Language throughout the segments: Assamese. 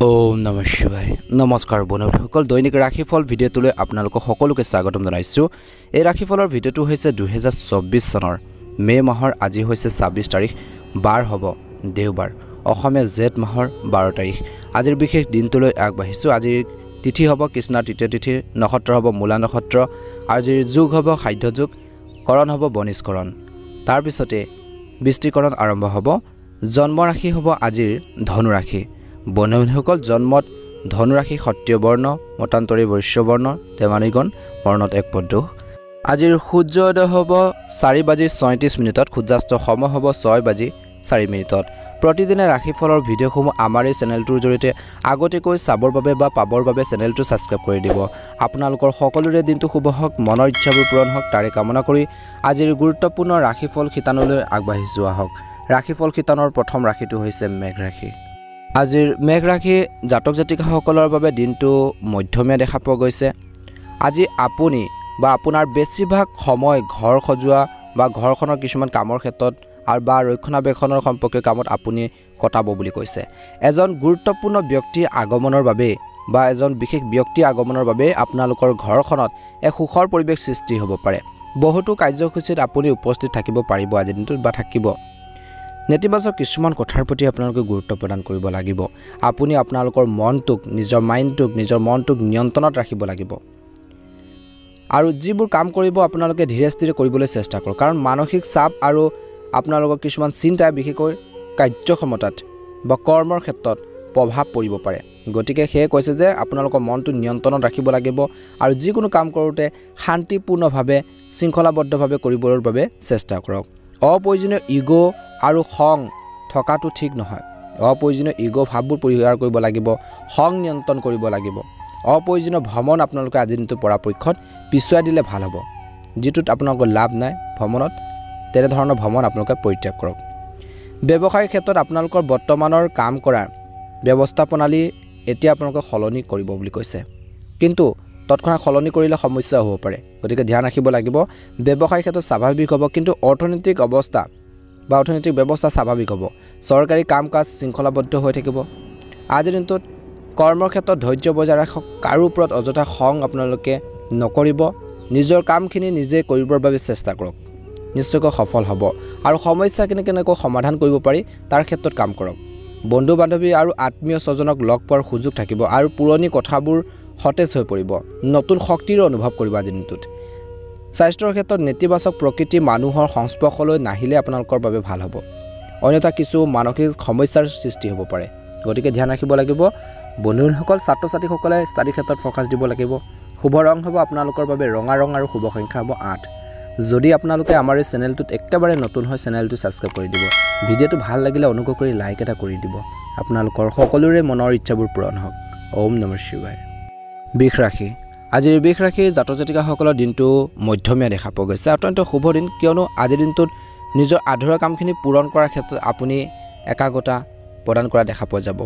ওম নমঃ শিৱায় নমস্কাৰ বন্ধুসকল দৈনিক ৰাশিফল ভিডিঅ'টোলৈ আপোনালোকক সকলোকে স্বাগতম জনাইছো। এই ৰাশিফলৰ ভিডিঅ'টো হৈছে 2024 চনৰ মে মাহৰ আজি হৈছে 26 তাৰিখ বাৰ হ'ব দেওবাৰ অসমীয়া জেঠ মাহৰ 12 তাৰিখ। আজিৰ বিশেষ দিনটোলৈ আগবাঢ়িছো। আজিৰ তিথি হ'ব কৃষ্ণ তৃতীয় তিথি, নক্ষত্ৰ হ'ব মূলা নক্ষত্ৰ, আজিৰ যুগ হ'ব খাদ্য যুগ, কৰণ হ'ব বনিষ্কৰণ। তাৰ পিছতে বৃষ্টিকৰণ আৰম্ভ হ'ব। জন্ম ৰাশি হ'ব আজিৰ ধনু ৰাশি। বন্ধুসকল জন্মত ধনুৰাশি ক্ষত্ৰিয় বৰ্ণ, মতান্তৰী বৈশ্য বৰ্ণ, দেৱানীগণ বৰ্ণত এক পদোষ। আজিৰ সূৰ্যোদয় হ'ব 4:37, সূৰ্যাস্ত সময় হ'ব 6:04। প্ৰতিদিনে ৰাশিফলৰ ভিডিঅ'সমূহ আমাৰ এই চেনেলটোৰ জৰিয়তে আগতীয়াকৈ চাবৰ বাবে বা পাবৰ বাবে চেনেলটো ছাবস্ক্ৰাইব কৰি দিব। আপোনালোকৰ সকলোৰে দিনটো শুভ হওক, মনৰ ইচ্ছাবোৰ পূৰণ হওক তাৰে কামনা কৰি আজিৰ গুৰুত্বপূৰ্ণ ৰাশিফল শিতানলৈ আগবাঢ়ি যোৱা হওক। ৰাশিফল শিতানৰ প্ৰথম ৰাশিটো হৈছে মেঘ ৰাশি। আজিৰ মেঘ ৰাশি জাতক জাতিকাসকলৰ বাবে দিনটো মধ্যমীয়া দেখা পোৱা গৈছে। আজি আপুনি বা আপোনাৰ বেছিভাগ সময় ঘৰ সজোৱা বা ঘৰখনৰ কিছুমান কামৰ ক্ষেত্ৰত আৰু বা ৰক্ষণাবেক্ষণৰ সম্পৰ্কীয় কামত আপুনি কটাব বুলি কৈছে। এজন গুৰুত্বপূৰ্ণ ব্যক্তিৰ আগমনৰ বাবে বা এজন বিশেষ ব্যক্তিৰ আগমনৰ বাবে আপোনালোকৰ ঘৰখনত এক সুখৰ পৰিৱেশ সৃষ্টি হ'ব পাৰে। বহুতো কাৰ্যসূচীত আপুনি উপস্থিত থাকিব পাৰিব আজিৰ দিনটোত বা থাকিব। নেতিবাচক কিছুমান কথাৰ প্ৰতি আপোনালোকে গুৰুত্ব প্ৰদান কৰিব লাগিব। আপুনি আপোনালোকৰ মনটোক, নিজৰ মনটোক নিয়ন্ত্ৰণত ৰাখিব লাগিব আৰু যিবোৰ কাম কৰিব আপোনালোকে ধীৰে স্থিৰে কৰিবলৈ চেষ্টা কৰক, কাৰণ মানসিক চাপ আৰু আপোনালোকৰ কিছুমান চিন্তাই বিশেষকৈ কাৰ্যক্ষমতাত বা কৰ্মৰ ক্ষেত্ৰত প্ৰভাৱ পৰিব পাৰে। গতিকে সেয়ে কৈছে যে আপোনালোকৰ মনটো নিয়ন্ত্ৰণত ৰাখিব লাগিব আৰু যিকোনো কাম কৰোঁতে শান্তিপূৰ্ণভাৱে শৃংখলাবদ্ধভাৱে কৰিবৰ বাবে চেষ্টা কৰক। অপ্ৰয়োজনীয় ইগ' আৰু খং থকাটো ঠিক নহয়। অপ্ৰয়োজনীয় ইগ' ভাৱবোৰ পৰিহাৰ কৰিব লাগিব, খং নিয়ন্ত্ৰণ কৰিব লাগিব। অপ্ৰয়োজনীয় ভ্ৰমণ আপোনালোকে আজিৰ দিনটো পৰাপক্ষত পিছুৱাই দিলে ভাল হ'ব। যিটোত আপোনালোকৰ লাভ নাই ভ্ৰমণত, তেনেধৰণৰ ভ্ৰমণ আপোনালোকে পৰিত্যাগ কৰক। ব্যৱসায়িক ক্ষেত্ৰত আপোনালোকৰ বৰ্তমানৰ কাম কৰাৰ ব্যৱস্থাপ্ৰণালী এতিয়া আপোনালোকে সলনি কৰিব বুলি কৈছে, কিন্তু তৎক্ষণাত সলনি কৰিলে সমস্যা হ'ব পাৰে। গতিকে ধ্যান ৰাখিব লাগিব। ব্যৱসায়িক ক্ষেত্ৰত স্বাভাৱিক হ'ব, কিন্তু অৰ্থনৈতিক অৱস্থা বা অৰ্থনৈতিক ব্যৱস্থা স্বাভাৱিক হ'ব। চৰকাৰী কাম কাজ শৃংখলাবদ্ধ হৈ থাকিব। আজিৰ দিনটোত কৰ্মৰ ক্ষেত্ৰত ধৈৰ্য বজাই ৰাখক। কাৰো ওপৰত অযথা খং আপোনালোকে নকৰিব। নিজৰ কামখিনি নিজে কৰিবৰ বাবে চেষ্টা কৰক, নিশ্চয়কৈ সফল হ'ব। আৰু সমস্যাখিনি কেনেকৈ সমাধান কৰিব পাৰি তাৰ ক্ষেত্ৰত কাম কৰক। বন্ধু বান্ধৱী আৰু আত্মীয় স্বজনক লগ পোৱাৰ সুযোগ থাকিব আৰু পুৰণি কথাবোৰ সতেজ হৈ পৰিব। নতুন শক্তিৰ অনুভৱ কৰিব আজিৰ দিনটোত। স্বাস্থ্যৰ ক্ষেত্ৰত নেতিবাচক প্ৰকৃতি মানুহৰ সংস্পৰ্শলৈ নাহিলে আপোনালোকৰ বাবে ভাল হ'ব, অন্যথা কিছু মানসিক সমস্যাৰ সৃষ্টি হ'ব পাৰে। গতিকে ধ্যান ৰাখিব লাগিব। বন্ধুসকল ছাত্ৰ ছাত্ৰীসকলে ষ্টাডি ক্ষেত্ৰত ফ'কাছ দিব লাগিব। শুভ ৰং হ'ব আপোনালোকৰ বাবে ৰঙা ৰং আৰু শুভ সংখ্যা হ'ব 8। যদি আপোনালোকে আমাৰ এই চেনেলটোত একেবাৰে নতুন হয় চেনেলটো ছাবস্ক্ৰাইব কৰি দিব। ভিডিঅ'টো ভাল লাগিলে অনুগ্ৰহ কৰি লাইক এটা কৰি দিব। আপোনালোকৰ সকলোৰে মনৰ ইচ্ছাবোৰ পূৰণ হওক। ওম নমঃ শিৱায়। বৃষ ৰাশি। আজিৰ বৃষ ৰাশিৰ জাতক জাতিকাসকলৰ দিনটো মধ্যমীয়া দেখা পোৱা গৈছে। অত্যন্ত শুভ দিন, কিয়নো আজিৰ দিনটোত নিজৰ আধৰুৱা কামখিনি পূৰণ কৰাৰ ক্ষেত্ৰত আপুনি একাগ্ৰতা প্ৰদান কৰা দেখা পোৱা যাব।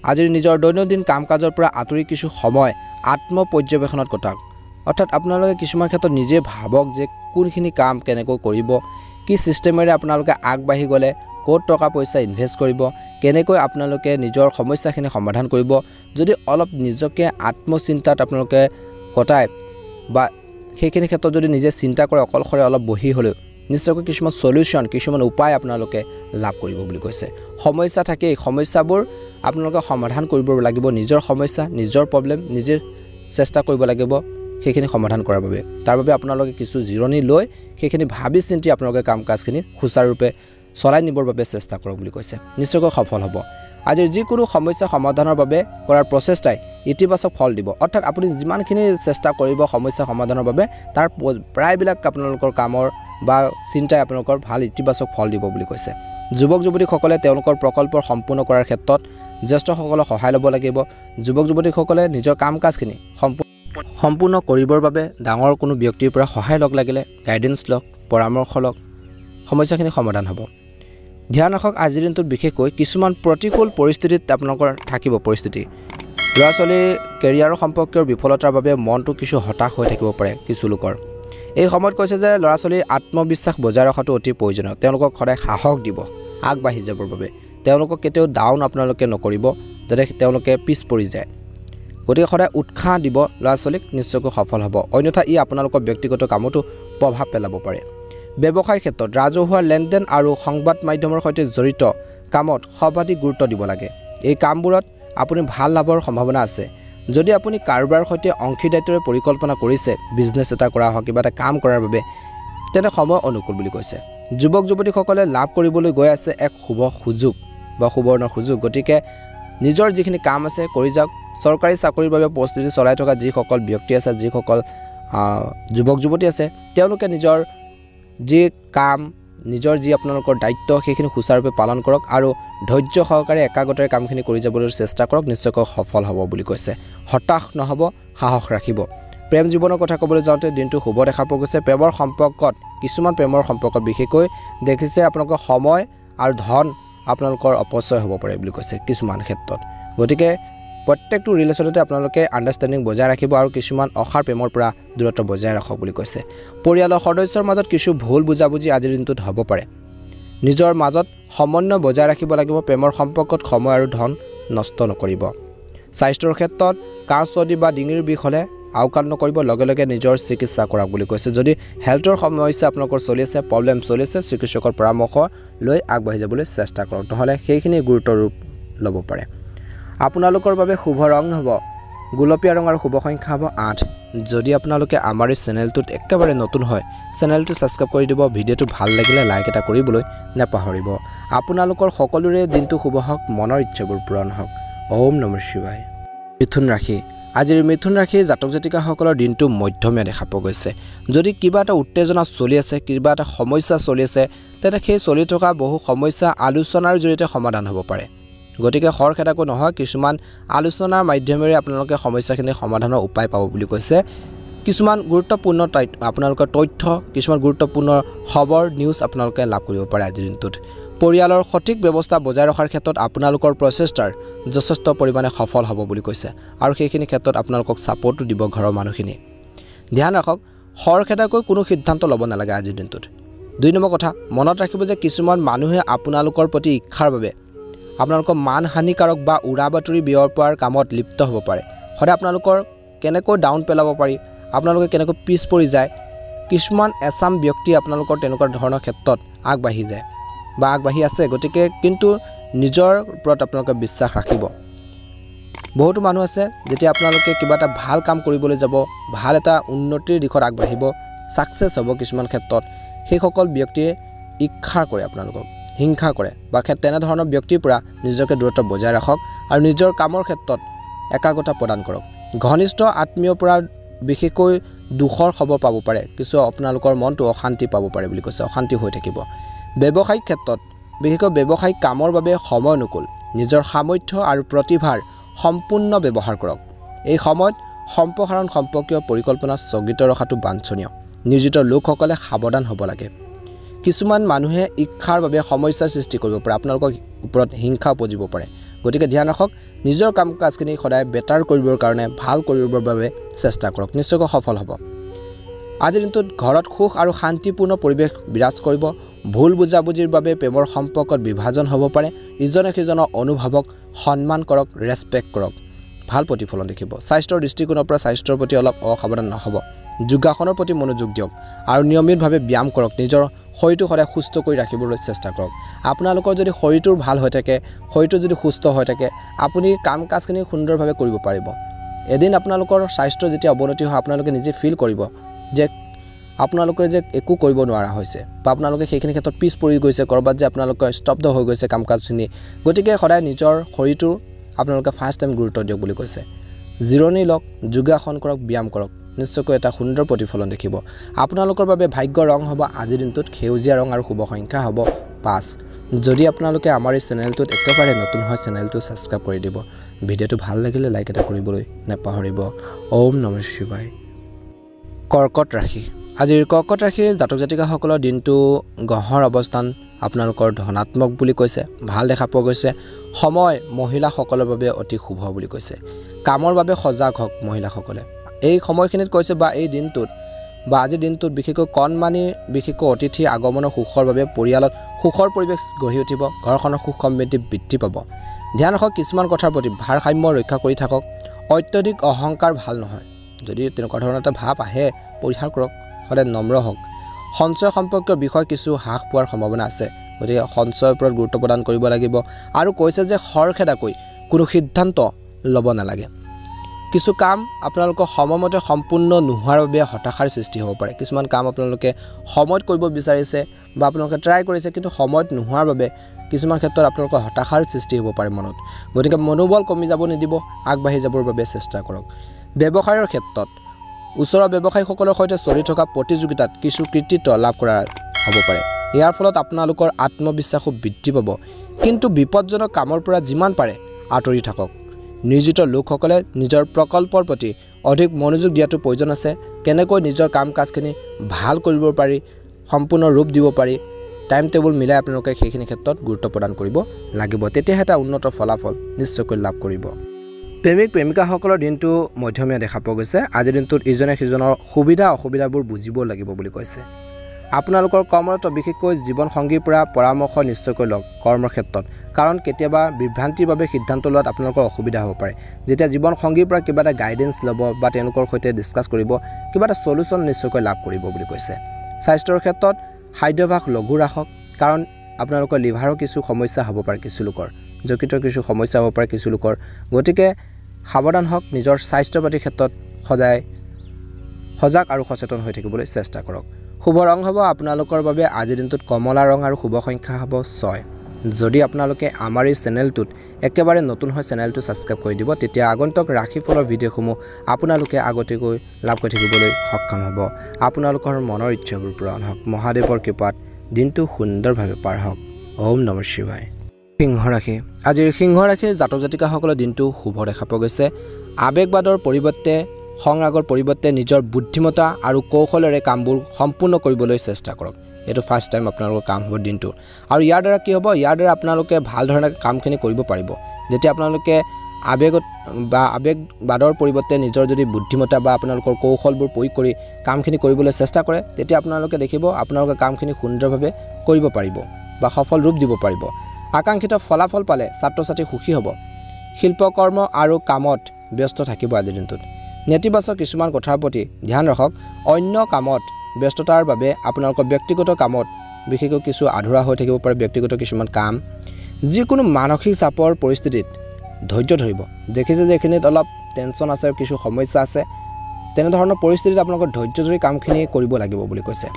আজিৰ নিজৰ দৈনন্দিন কাম কাজৰ পৰা আঁতৰি কিছু সময় আত্মপৰ্যবেক্ষণত কটাওক। অৰ্থাৎ আপোনালোকে কিছুমান ক্ষেত্ৰত নিজে ভাবক যে কোনখিনি কাম কেনেকৈ কৰিব, কি ছিষ্টেমেৰে আপোনালোকে আগবাঢ়ি গ'লে ক'ত টকা পইচা ইনভেষ্ট কৰিব, কেনেকৈ আপোনালোকে নিজৰ সমস্যাখিনি সমাধান কৰিব। যদি অলপ নিজকে আত্মচিন্তাত আপোনালোকে কটায় বা সেইখিনি ক্ষেত্ৰত যদি নিজে চিন্তা কৰে অকলশৰে অলপ বহি হ'লেও, নিশ্চয়কৈ কিছুমান সলিউশ্যন, কিছুমান উপায় আপোনালোকে লাভ কৰিব বুলি কৈছে। সমস্যা থাকেই, সমস্যাবোৰ আপোনালোকে সমাধান কৰিব লাগিব। নিজৰ সমস্যা, নিজৰ প্ৰব্লেম নিজে চেষ্টা কৰিব লাগিব সেইখিনি সমাধান কৰাৰ বাবে। তাৰ বাবে আপোনালোকে কিছু জিৰণি লৈ সেইখিনি ভাবি চিন্তি আপোনালোকে কাম কাজখিনি সুচাৰুৰূপে চলাই নিবৰ বাবে চেষ্টা কৰক বুলি কৈছে। নিশ্চয়কৈ সফল হ'ব। আজিৰ যিকোনো সমস্যা সমাধানৰ বাবে কৰাৰ প্ৰচেষ্টাই ইতিবাচক ফল দিব। অৰ্থাৎ আপুনি যিমানখিনি চেষ্টা কৰিব সমস্যা সমাধানৰ বাবে, তাৰ প্ৰায়বিলাক আপোনালোকৰ কামৰ বা চিন্তাই আপোনালোকৰ ভাল ইতিবাচক ফল দিব বুলি কৈছে। যুৱক যুৱতীসকলে তেওঁলোকৰ প্ৰকল্প সম্পূৰ্ণ কৰাৰ ক্ষেত্ৰত জ্যেষ্ঠসকলৰ সহায় ল'ব লাগিব। যুৱক যুৱতীসকলে নিজৰ কাম কাজখিনি সম্পূৰ্ণ কৰিবৰ বাবে ডাঙৰ কোনো ব্যক্তিৰ পৰা সহায় লগ লাগিলে গাইডেন্স লওক, পৰামৰ্শ লওক, সমস্যাখিনি সমাধান হ'ব। ধ্যান ৰাখক আজিৰ দিনটোত বিশেষকৈ কিছুমান প্ৰতিকূল পৰিস্থিতিত আপোনালোকৰ থাকিব পৰিস্থিতি। ল'ৰা ছোৱালীৰ কেৰিয়াৰৰ সম্পৰ্কীয় বিফলতাৰ বাবে মনটো কিছু হতাশ হৈ থাকিব পাৰে কিছু লোকৰ। এই সময়ত কৈছে যে ল'ৰা ছোৱালীৰ আত্মবিশ্বাস বজাই ৰখাটো অতি প্ৰয়োজনীয়। তেওঁলোকক সদায় সাহস দিব আগবাঢ়ি যাবৰ বাবে। তেওঁলোকক কেতিয়াও ডাউন আপোনালোকে নকৰিব, যাতে তেওঁলোকে পিছ পৰি যায় গতিকে সদায় উৎসাহ দিব ল'ৰা ছোৱালীক নিশ্চয়কৈ সফল হ'ব অন্যথা ই আপোনালোকৰ ব্যক্তিগত কামতো প্ৰভাৱ পেলাব পাৰে ব্যৱসায়ৰ ক্ষেত্ৰত ৰাজহুৱা লেনদেন আৰু সংবাদ মাধ্যমৰ সৈতে জড়িত কামত সৰ্বাধিক গুৰুত্ব দিব লাগে এই কামবোৰত আপুনি ভাল লাভৰ সম্ভাৱনা আছে যদি আপুনি কাৰোবাৰ সৈতে অংশীদাৰিত্বৰে পৰিকল্পনা কৰিছে বিজনেছ এটা কৰা হওক কিবা এটা কাম কৰাৰ বাবে তেনে সময় অনুকূল বুলি কৈছে যুৱক যুৱতীসকলে লাভ কৰিবলৈ গৈ আছে এক শুভ সুযোগ বা সুবৰ্ণ সুযোগ গতিকে নিজৰ যিখিনি কাম আছে কৰি যাওক চৰকাৰী চাকৰিৰ বাবে প্ৰস্তুতি চলাই থকা যিসকল ব্যক্তি আছে যিসকল যুৱক যুৱতী আছে তেওঁলোকে নিজৰ যি কাম নিজৰ যি আপোনালোকৰ দায়িত্ব সেইখিনি সুচাৰুৰূপে পালন কৰক আৰু ধৈৰ্য সহকাৰে একাগ্ৰতাৰে কামখিনি কৰি যাবলৈ চেষ্টা কৰক নিশ্চয়কৈ সফল হ'ব বুলি কৈছে হতাশ নহ'ব সাহস ৰাখিব প্ৰেম জীৱনৰ কথা ক'বলৈ যাওঁতে দিনটো শুভ দেখা পোৱা গৈছে প্ৰেমৰ সম্পৰ্কত কিছুমান প্ৰেমৰ সম্পৰ্কত বিশেষকৈ দেখিছে আপোনালোকৰ সময় আৰু ধন আপোনালোকৰ অপচয় হ'ব পাৰে বুলি কৈছে কিছুমান ক্ষেত্ৰত গতিকে প্ৰত্যেকটো ৰিলেশ্যনতে আপোনালোকে আণ্ডাৰষ্টেণ্ডিং বজাই ৰাখিব আৰু কিছুমান অসাৰ প্ৰেমৰ পৰা দূৰত্ব বজাই ৰাখক বুলি কৈছে পৰিয়ালৰ সদস্যৰ মাজত কিছু ভুল বুজাবুজি আজিৰ দিনটোত হ'ব পাৰে নিজৰ মাজত সমন্বয় বজাই ৰাখিব লাগিব প্ৰেমৰ সম্পৰ্কত সময় আৰু ধন নষ্ট নকৰিব স্বাস্থ্যৰ ক্ষেত্ৰত কাঁহ চৰ্দি বা ডিঙিৰ বিষ হ'লে আওকাণ নকৰিব লগে লগে নিজৰ চিকিৎসা কৰক বুলি কৈছে যদি হেল্থৰ সমস্যা আপোনালোকৰ চলি আছে প্ৰব্লেম চলি আছে চিকিৎসকৰ পৰামৰ্শ লৈ আগবাঢ়ি যাবলৈ চেষ্টা কৰক নহ'লে সেইখিনি গুৰুত্বৰ ৰূপ ল'ব পাৰে আপোনালোকৰ বাবে শুভ ৰং হ'ব গোলপীয়া ৰং আৰু শুভ সংখ্যা হ'ব 8 যদি আপোনালোকে আমাৰ এই চেনেলটোত একেবাৰে নতুন হয় চেনেলটো ছাবস্ক্ৰাইব কৰি দিব ভিডিঅ'টো ভাল লাগিলে লাইক এটা কৰিবলৈ নাপাহৰিব আপোনালোকৰ সকলোৰে দিনটো শুভ হওক মনৰ ইচ্ছাবোৰ পূৰণ হওক ওম নমঃ শিৱায় মিথুন ৰাশি আজিৰ মিথুন ৰাশিৰ জাতক জাতিকাসকলৰ দিনটো মধ্যমীয়া দেখা পোৱা গৈছে যদি কিবা এটা উত্তেজনা চলি আছে কিবা এটা সমস্যা চলি আছে তেন্তে সেই চলি থকা বহু সমস্যা আলোচনাৰ জৰিয়তে সমাধান হ'ব পাৰে গতিকে খৰখেদাকৈ নহয় কিছুমান আলোচনাৰ মাধ্যমেৰে আপোনালোকে সমস্যাখিনি সমাধানৰ উপায় পাব বুলি কৈছে কিছুমান গুৰুত্বপূৰ্ণ আপোনালোকৰ তথ্য কিছুমান গুৰুত্বপূৰ্ণ খবৰ নিউজ আপোনালোকে লাভ কৰিব পাৰে আজিৰ দিনটোত পৰিয়ালৰ সঠিক ব্যৱস্থা বজাই ৰখাৰ ক্ষেত্ৰত আপোনালোকৰ প্ৰচেষ্টাৰ যথেষ্ট পৰিমাণে সফল হ'ব বুলি কৈছে আৰু সেইখিনি ক্ষেত্ৰত আপোনালোকক ছাপোৰ্টো দিব ঘৰৰ মানুহখিনি ধ্যান ৰাখক খৰখেদাকৈ কোনো সিদ্ধান্ত ল'ব নালাগে আজিৰ দিনটোত 2 নম্বৰ কথা মনত ৰাখিব যে কিছুমান মানুহে আপোনালোকৰ প্ৰতি ইচ্ছাৰ বাবে আপোনালোকৰ মানহানিকাৰক বা উৰা বাতৰি বিয়ৰ পোৱাৰ কামত লিপ্ত হ'ব পাৰে সদায় আপোনালোকৰ কেনেকৈ ডাউন পেলাব পাৰি আপোনালোকে কেনেকৈ পিছ পৰি যায় কিছুমান এছাম ব্যক্তি আপোনালোকৰ তেনেকুৱা ধৰণৰ ক্ষেত্ৰত আগবাঢ়ি যায় বা আগবাঢ়ি আছে গতিকে কিন্তু নিজৰ ওপৰত আপোনালোকে বিশ্বাস ৰাখিব বহুতো মানুহ আছে যেতিয়া আপোনালোকে কিবা এটা ভাল কাম কৰিবলৈ যাব ভাল এটা উন্নতিৰ দিশত আগবাঢ়িব সাকসেছ হ'ব কিছুমান ক্ষেত্ৰত সেইসকল ব্যক্তিয়ে ইচ্ছা কৰে আপোনালোকক হিংসা কৰে বা তেনে ধৰণৰ ব্যক্তিৰ পৰা নিজকে দূৰত্ব বজাই ৰাখক আৰু নিজৰ কামৰ ক্ষেত্ৰত একাগ্ৰতা প্ৰদান কৰক ঘনিষ্ঠ আত্মীয়ৰ পৰা বিশেষকৈ দুখৰ খবৰ পাব পাৰে কিছু আপোনালোকৰ মনটো অশান্তি পাব পাৰে বুলি কৈছে অশান্তি হৈ থাকিব ব্যৱসায়িক ক্ষেত্ৰত বিশেষকৈ ব্যৱসায়িক কামৰ বাবে সময় অনুকূল নিজৰ সামৰ্থ্য আৰু প্ৰতিভাৰ সম্পূৰ্ণ ব্যৱহাৰ কৰক এই সময়ত সম্প্ৰসাৰণ সম্পৰ্কীয় পৰিকল্পনা স্থগিত ৰখাটো বাঞ্ছনীয় নিয়োজিত লোকসকলে সাৱধান হ'ব লাগে কিছুমান মানুহে ইচ্ছাৰ বাবে সমস্যাৰ সৃষ্টি কৰিব পাৰে আপোনালোকৰ ওপৰত হিংসা উপজিব পাৰে গতিকে ধ্যান ৰাখক নিজৰ কাম কাজখিনি সদায় বেটাৰ কৰিবৰ কাৰণে ভাল কৰিবৰ বাবে চেষ্টা কৰক নিশ্চয়কৈ সফল হ'ব আজিৰ দিনটোত ঘৰত সুখ আৰু শান্তিপূৰ্ণ পৰিৱেশ বিৰাজ কৰিব ভুল বুজাবুজিৰ বাবে প্ৰেমৰ সম্পৰ্কত বিভাজন হ'ব পাৰে ইজনে সিজনৰ অনুভৱক সন্মান কৰক ৰেসপেক্ট কৰক ভাল প্ৰতিফলন দেখিব স্বাস্থ্যৰ দৃষ্টিকোণৰ পৰা স্বাস্থ্যৰ প্ৰতি অলপ অসাৱধান নহ'ব যোগাসনৰ প্ৰতি মনোযোগ দিয়ক আৰু নিয়মিতভাৱে ব্যায়াম কৰক নিজৰ শৰীৰটো সদায় সুস্থ কৰি ৰাখিবলৈ চেষ্টা কৰক আপোনালোকৰ যদি শৰীৰটো ভাল হৈ থাকে শৰীৰটো যদি সুস্থ হৈ থাকে আপুনি কাম কাজখিনি সুন্দৰভাৱে কৰিব পাৰিব এদিন আপোনালোকৰ স্বাস্থ্য যেতিয়া অৱনতি হয় আপোনালোকে নিজে ফিল কৰিব যে আপোনালোকে যে একো কৰিব নোৱাৰা হৈছে বা আপোনালোকে সেইখিনি ক্ষেত্ৰত পিছ পৰি গৈছে কৰবাত যে আপোনালোকৰ স্তব্ধ হৈ গৈছে কাম কাজখিনি গতিকে সদায় নিজৰ শৰীৰটো আপোনালোকে ফাৰ্ষ্ট টাইম গুৰুত্ব দিয়ক বুলি কৈছে জিৰণি লওক যোগাসন কৰক ব্যায়াম কৰক নিশ্চয়কৈ এটা সুন্দৰ প্ৰতিফলন দেখিব আপোনালোকৰ বাবে ভাগ্য ৰং হ'ব আজিৰ দিনটোত সেউজীয়া ৰং আৰু শুভ সংখ্যা হ'ব 5 যদি আপোনালোকে আমাৰ এই চেনেলটোত একেবাৰে নতুন হয় চেনেলটো ছাবস্ক্ৰাইব কৰি দিব ভিডিঅ'টো ভাল লাগিলে লাইক এটা কৰিবলৈ নাপাহৰিব ওম নমঃ শিৱায় কৰ্কট ৰাশি আজিৰ কৰ্কট ৰাশিৰ জাতক জাতিকাসকলৰ দিনটো গহৰ অৱস্থান আপোনালোকৰ ধনাত্মক বুলি কৈছে ভাল দেখা পোৱা গৈছে সময় মহিলাসকলৰ বাবে অতি শুভ বুলি কৈছে কামৰ বাবে সজাগ হওক মহিলাসকলে এই সময়খিনিত কৈছে বা এই দিনটোত বা আজিৰ দিনটোত বিশেষকৈ কণমানি বিশেষকৈ অতিথি আগমনৰ সুখৰ বাবে পৰিয়ালত সুখৰ পৰিৱেশ গঢ়ি উঠিব ঘৰখনৰ সুখ সমৃদ্ধি বৃদ্ধি পাব ধ্যান ৰাখক কিছুমান কথাৰ প্ৰতি ভাৰসাম্য ৰক্ষা কৰি থাকক অত্যধিক অহংকাৰ ভাল নহয় যদি তেনেকুৱা ধৰণৰ এটা ভাৱ আহে পৰিহাৰ কৰক সদায় নম্ৰ হওক সঞ্চয় সম্পৰ্কীয় বিষয় কিছু হ্ৰাস পোৱাৰ সম্ভাৱনা আছে গতিকে সঞ্চয়ৰ ওপৰত গুৰুত্ব প্ৰদান কৰিব লাগিব আৰু কৈছে যে খৰখেদাকৈ কোনো সিদ্ধান্ত ল'ব নালাগে কিছু কাম আপোনালোকৰ সময়মতে সম্পূৰ্ণ নোহোৱাৰ বাবে হতাশাৰ সৃষ্টি হ'ব পাৰে কিছুমান কাম আপোনালোকে সময়ত কৰিব বিচাৰিছে বা আপোনালোকে ট্ৰাই কৰিছে কিন্তু সময়ত নোহোৱাৰ বাবে কিছুমান ক্ষেত্ৰত আপোনালোকৰ হতাশাৰ সৃষ্টি হ'ব পাৰে মনত গতিকে মনোবল কমি যাব নিদিব আগবাঢ়ি যাবৰ বাবে চেষ্টা কৰক ব্যৱসায়ৰ ক্ষেত্ৰত ওচৰৰ ব্যৱসায়ীসকলৰ সৈতে চলি থকা প্ৰতিযোগিতাত কিছু কৃতিত্ব লাভ কৰা হ'ব পাৰে ইয়াৰ ফলত আপোনালোকৰ আত্মবিশ্বাসো বৃদ্ধি পাব কিন্তু বিপদজনক কামৰ পৰা যিমান পাৰে আঁতৰি থাকক নিয়োজিত লোকসকলে নিজৰ প্ৰকল্পৰ প্ৰতি অধিক মনোযোগ দিয়াটো প্ৰয়োজন আছে কেনেকৈ নিজৰ কাম কাজখিনি ভাল কৰিব পাৰি সম্পূৰ্ণ ৰূপ দিব পাৰি টাইম টেবুল মিলাই আপোনালোকে সেইখিনি ক্ষেত্ৰত গুৰুত্ব প্ৰদান কৰিব লাগিব তেতিয়াহে এটা উন্নত ফলাফল নিশ্চয়কৈ লাভ কৰিব প্ৰেমিক প্ৰেমিকাসকলৰ দিনটো মধ্যমীয়া দেখা পোৱা গৈছে আজিৰ দিনটোত ইজনে সিজনৰ সুবিধা অসুবিধাবোৰ বুজিব লাগিব বুলি কৈছে আপোনালোকৰ কৰ্মৰত বিশেষকৈ জীৱন সংগীৰ পৰা পৰামৰ্শ নিশ্চয়কৈ লওক কৰ্মৰ ক্ষেত্ৰত কাৰণ কেতিয়াবা বিভ্ৰান্তিৰ বাবে সিদ্ধান্ত লোৱাত আপোনালোকৰ অসুবিধা হ'ব পাৰে যেতিয়া জীৱন সংগীৰ পৰা কিবা এটা গাইডেন্স ল'ব বা তেওঁলোকৰ সৈতে ডিছকাছ কৰিব কিবা এটা সলিউশন নিশ্চয়কৈ লাভ কৰিব বুলি কৈছে স্বাস্থ্যৰ ক্ষেত্ৰত খাদ্যাভ্যাস লঘু ৰাখক কাৰণ আপোনালোকৰ লিভাৰৰ কিছু সমস্যা হ'ব পাৰে কিছু লোকৰ যকৃতৰ কিছু সমস্যা হ'ব পাৰে কিছু লোকৰ গতিকে সাৱধান হওক নিজৰ স্বাস্থ্য পাতিৰ ক্ষেত্ৰত সদায় সজাগ আৰু সচেতন হৈ থাকিবলৈ চেষ্টা কৰক শুভ ৰং হ'ব আপোনালোকৰ বাবে আজিৰ দিনটোত কমলা ৰং আৰু শুভ সংখ্যা হ'ব 6 যদি আপোনালোকে আমাৰ এই চেনেলটোত একেবাৰে নতুন হয় চেনেলটো সাবস্ক্ৰাইব কৰি দিব তেতিয়া আগন্তুক ৰাশিফলৰ ভিডিঅ'সমূহ আপোনালোকে আগতেকৈ লাভ কৰি থাকিবলৈ সক্ষম হ'ব আপোনালোকৰ মনৰ ইচ্ছাবোৰ পূৰণ হওক মহাদেৱৰ কৃপাত দিনটো সুন্দৰভাৱে পাৰ হওক ওম নমঃ শিৱায় সিংহ ৰাশি আজিৰ সিংহ ৰাশিৰ জাতক জাতিকাসকলৰ দিনটো শুভ দেখা পোৱা গৈছে আবেগবাদৰ পৰিৱৰ্তে সংৰাগৰ পৰিৱৰ্তে নিজৰ বুদ্ধিমতা আৰু কৌশলেৰে কামবোৰ সম্পূৰ্ণ কৰিবলৈ চেষ্টা কৰক এটো ফাৰ্স্ট টাইম আপোনালোকৰ কাম হ'ব দিনটো আৰু ইয়াৰ দ্বাৰা কি হ'ব ইয়াৰ দ্বাৰা আপোনালোকে ভাল ধৰণে কামখিনি কৰিব পাৰিব যেতিয়া আপোনালোকে আবেগবাদৰ পৰিৱৰ্তে নিজৰ যদি বুদ্ধিমতা বা আপোনালোকৰ কৌশলবোৰ প্ৰয়োগ কৰি কামখিনি কৰিবলৈ চেষ্টা কৰে তেতিয়া আপোনালোকে দেখিব আপোনালোকে কামখিনি সুন্দৰভাৱে কৰিব পাৰিব বা সফল ৰূপ দিব পাৰিব আকাংক্ষিত ফলাফল পালে ছাত্ৰ ছাত্ৰী সুখী হ'ব শিল্পকৰ্ম আৰু কামত ব্যস্ত থাকিব আজিৰ দিনটোত নেতিবাচক কিছুমান কথাৰ প্ৰতি ধ্যান ৰাখক অন্য কামত ব্যস্ততাৰ বাবে আপোনালোকৰ ব্যক্তিগত কামত বিশেষকৈ কিছু আধৰুৱা হৈ থাকিব পাৰে ব্যক্তিগত কিছুমান কাম যিকোনো মানসিক চাপৰ পৰিস্থিতিত ধৈৰ্য ধৰিব দেখিছে যে এখিনিত অলপ টেনচন আছে কিছু সমস্যা আছে তেনে ধৰণৰ পৰিস্থিতিত আপোনালোকৰ ধৈৰ্য ধৰি কামখিনি কৰিব লাগিব বুলি কৈছে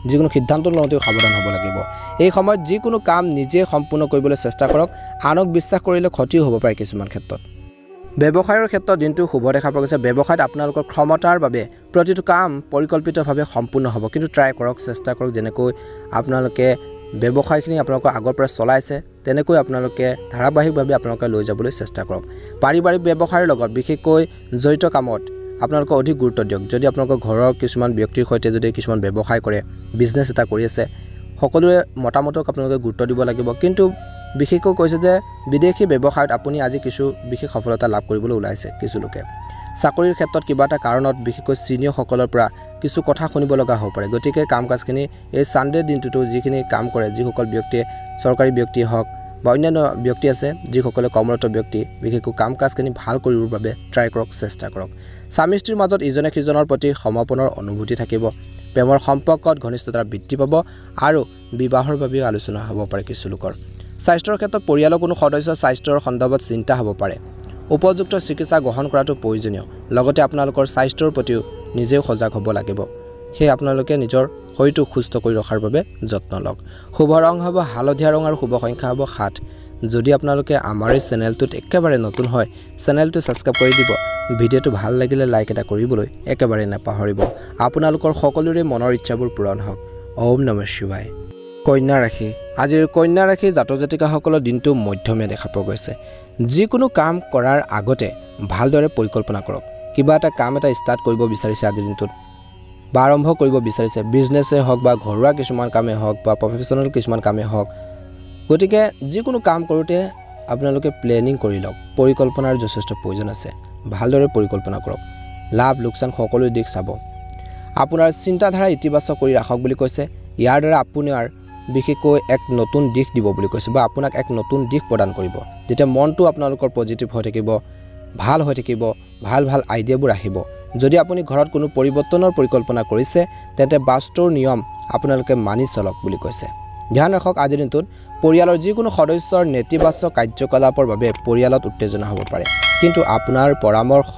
যিকোনো সিদ্ধান্ত লওঁতে সাৱধান হ'ব লাগিব এই সময়ত যিকোনো কাম নিজে সম্পূৰ্ণ কৰিবলৈ চেষ্টা কৰক আনক বিশ্বাস কৰিলে ক্ষতিও হ'ব পাৰে কিছুমান ক্ষেত্ৰত ব্যৱসায়ৰ ক্ষেত্ৰত দিনটো শুভ দেখা পোৱা গৈছে ব্যৱসায়ত আপোনালোকৰ ক্ষমতাৰ বাবে প্ৰতিটো কাম পৰিকল্পিতভাৱে সম্পূৰ্ণ হ'ব কিন্তু ট্ৰাই কৰক চেষ্টা কৰক যেনেকৈ আপোনালোকে ব্যৱসায়খিনি আপোনালোকৰ আগৰ পৰা চলাইছে তেনেকৈ আপোনালোকে ধাৰাবাহিকভাৱে আপোনালোকে লৈ যাবলৈ চেষ্টা কৰক পাৰিবাৰিক ব্যৱসায়ৰ লগত বিশেষকৈ জড়িত কামত আপোনালোকে অধিক গুৰুত্ব দিয়ক যদি আপোনালোকৰ ঘৰৰ কিছুমান ব্যক্তিৰ সৈতে যদি কিছুমান ব্যৱসায় কৰে বিজনেছ এটা কৰি আছে সকলোৰে মতামতক আপোনালোকে গুৰুত্ব দিব লাগিব কিন্তু বিশেষকৈ কৈছে যে বিদেশী ব্যৱসায়ত আপুনি আজি কিছু বিশেষ সফলতা লাভ কৰিবলৈ ওলাইছে কিছু লোকে চাকৰিৰ ক্ষেত্ৰত কিবা এটা কাৰণত বিশেষকৈ সিনিয়ৰসকলৰ পৰা কিছু কথা শুনিব লগা হ'ব পাৰে গতিকে কাম কাজখিনি এই সানডে দিনটোতো যিখিনি কাম কৰে যিসকল ব্যক্তিয়ে চৰকাৰী ব্যক্তি হওক বা অন্যান্য ব্যক্তি আছে যিসকলে কৰ্মৰত ব্যক্তি বিশেষকৈ কাম কাজখিনি ভাল কৰিবৰ বাবে ট্ৰাই কৰক চেষ্টা কৰক স্বামী স্ত্ৰীৰ মাজত ইজনে সিজনৰ প্ৰতি সমৰ্পণৰ অনুভূতি থাকিব প্ৰেমৰ সম্পৰ্কত ঘনিষ্ঠতা বৃদ্ধি পাব আৰু বিবাহৰ বাবেও আলোচনা হ'ব পাৰে কিছু লোকৰ স্বাস্থ্যৰ ক্ষেত্ৰত পৰিয়ালৰ কোনো সদস্যৰ স্বাস্থ্যৰ সন্দৰ্ভত চিন্তা হ'ব পাৰে উপযুক্ত চিকিৎসা গ্ৰহণ কৰাটো প্ৰয়োজনীয় লগতে আপোনালোকৰ স্বাস্থ্যৰ প্ৰতিও নিজেও সজাগ হ'ব লাগিব সেই আপোনালোকে নিজৰ শৰীৰটো সুস্থ কৰি ৰখাৰ বাবে যত্ন লওক শুভ ৰং হ'ব হালধীয়া ৰং আৰু শুভ সংখ্যা হ'ব 7 যদি আপোনালোকে আমাৰ এই চেনেলটোত একেবাৰে নতুন হয় চেনেলটো সাবস্ক্ৰাইব কৰি দিব ভিডিঅ'টো ভাল লাগিলে লাইক এটা কৰিবলৈ একেবাৰে নাপাহৰিব আপোনালোকৰ সকলোৰে মনৰ ইচ্ছাবোৰ পূৰণ হওক ওম নমঃ শিৱায় কন্যা ৰাশি আজিৰ কন্যা ৰাশি জাতক জাতিকাসকলৰ দিনটো মধ্যমীয়া দেখা পোৱা গৈছে যিকোনো কাম কৰাৰ আগতে ভালদৰে পৰিকল্পনা কৰক কিবা এটা কাম এটা ষ্টাৰ্ট কৰিব বিচাৰিছে আজিৰ দিনটোত বা আৰম্ভ কৰিব বিচাৰিছে বিজনেছে হওক বা ঘৰুৱা কিছুমান কামে হওক বা প্ৰফেশ্যনেল কিছুমান কামে হওক গতিকে যিকোনো কাম কৰোঁতে আপোনালোকে প্লেনিং কৰি লওক পৰিকল্পনাৰ যথেষ্ট প্ৰয়োজন আছে ভালদৰে পৰিকল্পনা কৰক লাভ লোকচান সকলো দিশ চাব আপোনাৰ চিন্তাধাৰা ইতিবাচক কৰি ৰাখক বুলি কৈছে ইয়াৰ দ্বাৰা আপোনাৰ বিশেষকৈ এক নতুন দিশ দিব বুলি কৈছে বা আপোনাক এক নতুন দিশ প্ৰদান কৰিব যেতিয়া মনটো আপোনালোকৰ পজিটিভ হৈ থাকিব ভাল হৈ থাকিব ভাল ভাল আইডিয়াবোৰ আহিব যদি আপুনি ঘৰত কোনো পৰিৱৰ্তনৰ পৰিকল্পনা কৰিছে তেন্তে বাস্তুৰ নিয়ম আপোনালোকে মানি চলক বুলি কৈছে ধ্যান ৰাখক আজিৰ দিনটোত পৰিয়ালৰ যিকোনো সদস্যৰ নেতিবাচক কাৰ্যকলাপৰ বাবে পৰিয়ালত উত্তেজনা হ'ব পাৰে কিন্তু আপোনাৰ পৰামৰ্শ